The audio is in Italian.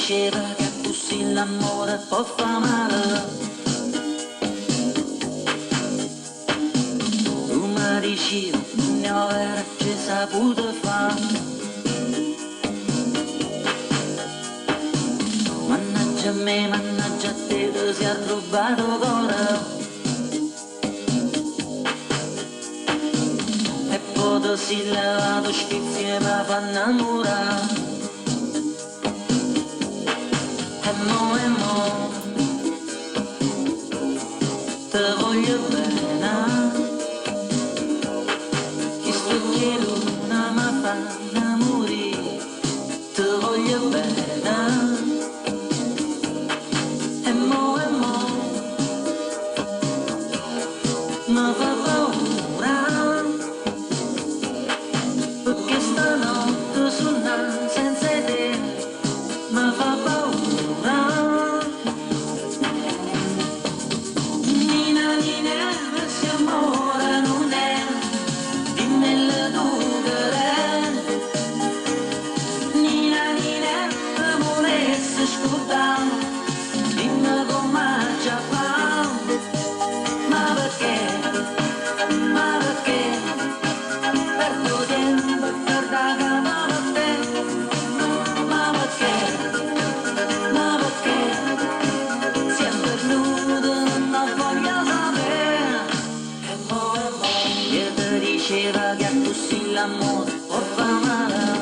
diceva che così l'amore può far male. Tu mi dicevi non ne avrei già saputo fare. Mannaggia a me, mannaggia a te, ti si è rubato cuore. E poi ti si è levato schizzi e mi fa innamorare. E mo, te voglio bene. Chi sto chiedo non mi fa innamorare. Te voglio bene. E mo, mi fa paura. Perché stanotte suona senza te. Mi fa paura. Nina, Nina, se amore non è, dimmelo tu che è. Nina, Nina, se volessi scordare, dimmi come già fa. Ma perché, perdo tempo per dare a te. Ma perché, sempre nudo non voglio sapere. E mo, io ti diceva che così l'amore può far male.